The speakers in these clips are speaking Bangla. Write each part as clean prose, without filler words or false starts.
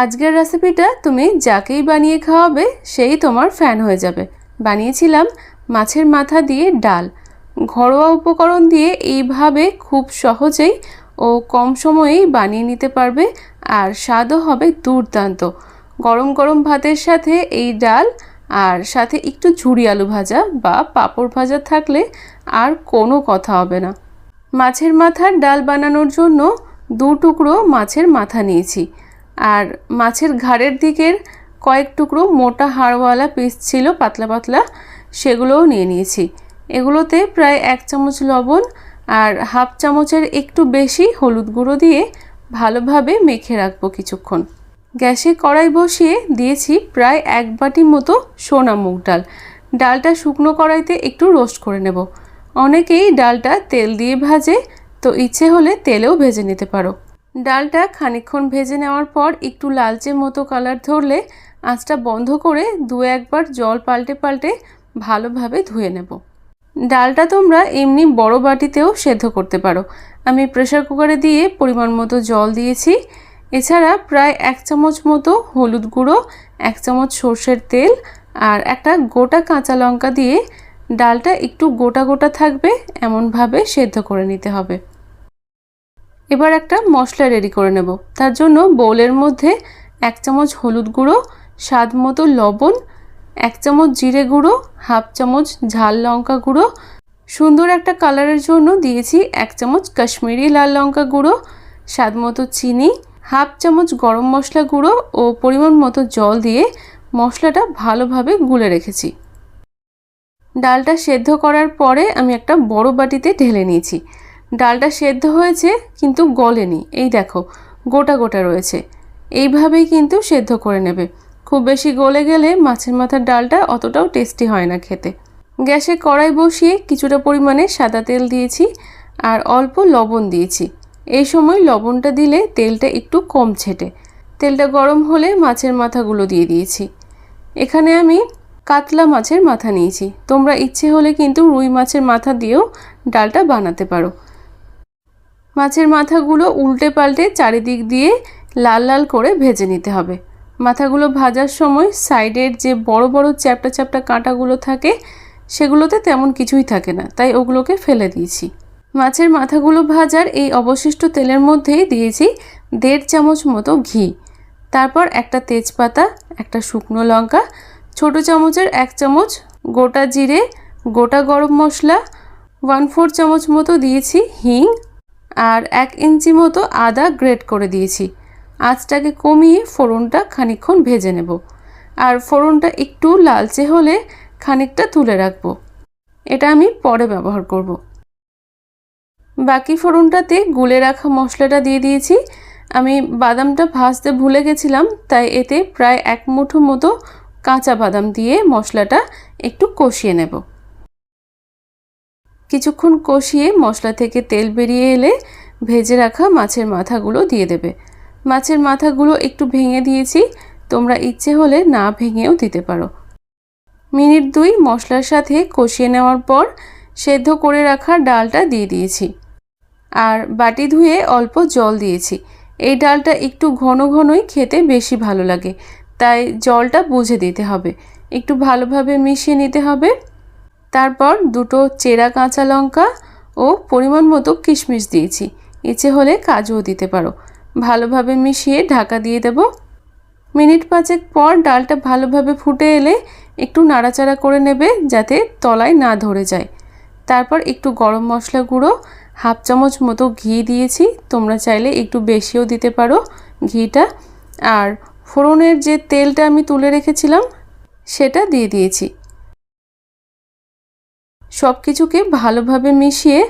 আজকের রেসিপিটা তুমি যাকেই বানিয়ে খাওয়াবে সেই তোমার ফ্যান হয়ে যাবে। বানিয়েছিলাম মাছের মাথা দিয়ে ডাল। ঘরোয়া উপকরণ দিয়ে এইভাবে খুব সহজেই ও কম সময়েই বানিয়ে নিতে পারবে, আর স্বাদও হবে দুর্দান্ত। গরম গরম ভাতের সাথে এই ডাল আর সাথে একটু ঝুরি আলু ভাজা বা পাঁপড় ভাজা থাকলে আর কোনো কথা হবে না। মাছের মাথার ডাল বানানোর জন্য 2 টুকরো মাছের মাথা নিয়েছি, আর মাছের ঘাড়ের দিকের কয়েক টুকরো মোটা হাড়ওয়ালা পিস ছিল পাতলা পাতলা, সেগুলোও নিয়ে নিয়েছি। এগুলোতে প্রায় 1 চামচ লবণ আর হাফ চামচের একটু বেশি হলুদ গুঁড়ো দিয়ে ভালোভাবে মেখে রাখবো কিছুক্ষণ। গ্যাসে কড়াই বসিয়ে দিয়েছি প্রায় 1 বাটি মতো সোনা মুগ ডাল। ডালটা শুকনো কড়াইতে একটু রোস্ট করে নেব। অনেকেই ডালটা তেল দিয়ে ভাজে, তো ইচ্ছে হলে তেলেও ভেজে নিতে পারো। ডালটা খানিকক্ষণ ভেজে নেওয়ার পর একটু লালচে মতো কালার ধরলে আঁচটা বন্ধ করে 2-1 বার জল পাল্টে পাল্টে ভালোভাবে ধুয়ে নেব। ডালটা তোমরা এমনি বড় বাটিতেও সেদ্ধ করতে পারো। আমি প্রেসার কুকারে দিয়ে পরিমাণ মতো জল দিয়েছি। এছাড়া প্রায় 1 চামচ মতো হলুদ গুঁড়ো, 1 চামচ সর্ষের তেল আর একটা গোটা কাঁচা লঙ্কা দিয়ে ডালটা একটু গোটা গোটা থাকবে এমনভাবে সেদ্ধ করে নিতে হবে। এবার একটা মশলা রেডি করে নেব। তার জন্য বোলের মধ্যে 1 চামচ হলুদ গুঁড়ো, স্বাদ মতো লবণ, 1 চামচ জিরে গুঁড়ো, হাফ চামচ ঝাল লঙ্কা গুঁড়ো, সুন্দর একটা কালারের জন্য দিয়েছি 1 চামচ কাশ্মীরি লাল লঙ্কা গুঁড়ো, স্বাদ মতো চিনি, হাফ চামচ গরম মশলা গুঁড়ো ও পরিমাণ মতো জল দিয়ে মশলাটা ভালোভাবে গুলে রেখেছি। ডালটা সেদ্ধ করার পরে আমি একটা বড় বাটিতে ঢেলে নিয়েছি। ডালটা সেদ্ধ হয়েছে কিন্তু গলেনি, এই দেখো গোটা গোটা রয়েছে। এইভাবেই কিন্তু সেদ্ধ করে নেবে। খুব বেশি গলে গেলে মাছের মাথার ডালটা অতটাও টেস্টি হয় না খেতে। গ্যাসে কড়াই বসিয়ে কিছুটা পরিমাণে সাদা তেল দিয়েছি আর অল্প লবণ দিয়েছি। এই সময় লবণটা দিলে তেলটা একটু কম ছেটে। তেলটা গরম হলে মাছের মাথাগুলো দিয়ে দিয়েছি। এখানে আমি কাতলা মাছের মাথা নিয়েছি। তোমরা ইচ্ছে হলে কিন্তু রুই মাছের মাথা দিয়েও ডালটা বানাতে পারো। মাছের মাথাগুলো উল্টে পাল্টে চারিদিক দিয়ে লাল লাল করে ভেজে নিতে হবে। মাথাগুলো ভাজার সময় সাইডের যে বড় বড় চ্যাপটা চ্যাপটা কাঁটাগুলো থাকে সেগুলোতে তেমন কিছুই থাকে না, তাই ওগুলোকে ফেলে দিয়েছি। মাছের মাথাগুলো ভাজার এই অবশিষ্ট তেলের মধ্যেই দিয়েছি 1.5 চামচ মতো ঘি। তারপর একটা তেজপাতা, একটা শুকনো লঙ্কা, ছোট চামচের 1 চামচ গোটা জিরে, গোটা গরম মশলা, 1/4 চামচ মতো দিয়েছি হিং আর 1 ইঞ্চি মতো আদা গ্রেট করে দিয়েছি। আঁচটাকে কমিয়ে ফোড়নটা খানিকক্ষণ ভেজে নেব, আর ফোড়নটা একটু লালচে হলে খানিকটা তুলে রাখবো। এটা আমি পরে ব্যবহার করব। বাকি ফোড়নটাতে গুলে রাখা মশলাটা দিয়ে দিয়েছি। আমি বাদামটা ভাজতে ভুলে গেছিলাম, তাই এতে প্রায় 1 মুঠো মতো কাঁচা বাদাম দিয়ে মশলাটা একটু কষিয়ে নেব। কিছুক্ষণ কষিয়ে মশলা থেকে তেল বেরিয়ে এলে ভেজে রাখা মাছের মাথাগুলো দিয়ে দেবে। মাছের মাথাগুলো একটু ভেঙে দিয়েছি, তোমরা ইচ্ছে হলে না ভেঙেও দিতে পারো। মিনিট 2 মশলার সাথে কষিয়ে নেওয়ার পর সেদ্ধ করে রাখা ডালটা দিয়ে দিয়েছি আর বাটি ধুয়ে অল্প জল দিয়েছি। এই ডালটা একটু ঘন ঘনই খেতে বেশি ভালো লাগে, তাই জলটা বুঝে দিতে হবে। একটু ভালোভাবে মিশিয়ে নিতে হবে। তারপর 2টো চেরা কাঁচা লঙ্কা ও পরিমাণ মতো কিশমিশ দিয়েছি। ইচ্ছে হলে কাজুও দিতে পারো। ভালোভাবে মিশিয়ে ঢাকা দিয়ে দেব। মিনিট 5 পর ডালটা ভালোভাবে ফুটে এলে একটু নাড়াচাড়া করে নেবে যাতে তলায় না ধরে যায়। তারপর একটু গরম মশলা গুঁড়ো, হাফ চামচ মতো ঘি দিয়েছি। তোমরা চাইলে একটু বেশিও দিতে পারো ঘিটা। আর ফোড়নের যে তেলটা আমি তুলে রেখেছিলাম সেটা দিয়ে দিয়েছি। সব কিছুকে ভালোভাবে মিশিয়ে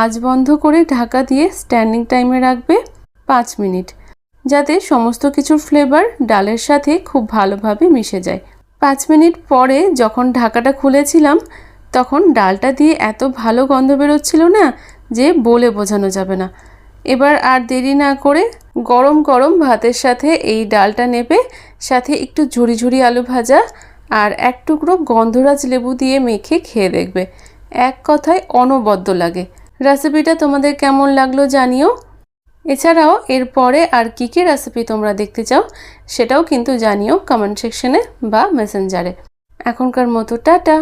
আঁচ বন্ধ করে ঢাকা দিয়ে স্ট্যান্ডিং টাইমে রাখবে 5 মিনিট, যাতে সমস্ত কিছুর ফ্লেভার ডালের সাথে খুব ভালোভাবে মিশে যায়। 5 মিনিট পরে যখন ঢাকাটা খুলেছিলাম তখন ডালটা দিয়ে এত ভালো গন্ধ বেরোচ্ছিল না যে বলে বোঝানো যাবে না। এবার আর দেরি না করে গরম গরম ভাতের সাথে এই ডালটা নেবে, সাথে একটু ঝুরি ঝুরি আলু ভাজা আর 1 টুকরো গন্ধরাজ লেবু দিয়ে মেখে খেয়ে দেখবে। এক কথায় অনবদ্য লাগে। রেসিপিটা তোমাদের কেমন লাগলো জানিও। এছাড়াও এরপরে আর কী কী রেসিপি তোমরা দেখতে চাও সেটাও কিন্তু জানিও কমেন্ট সেকশনে বা মেসেঞ্জারে। এখনকার মতো টাটা।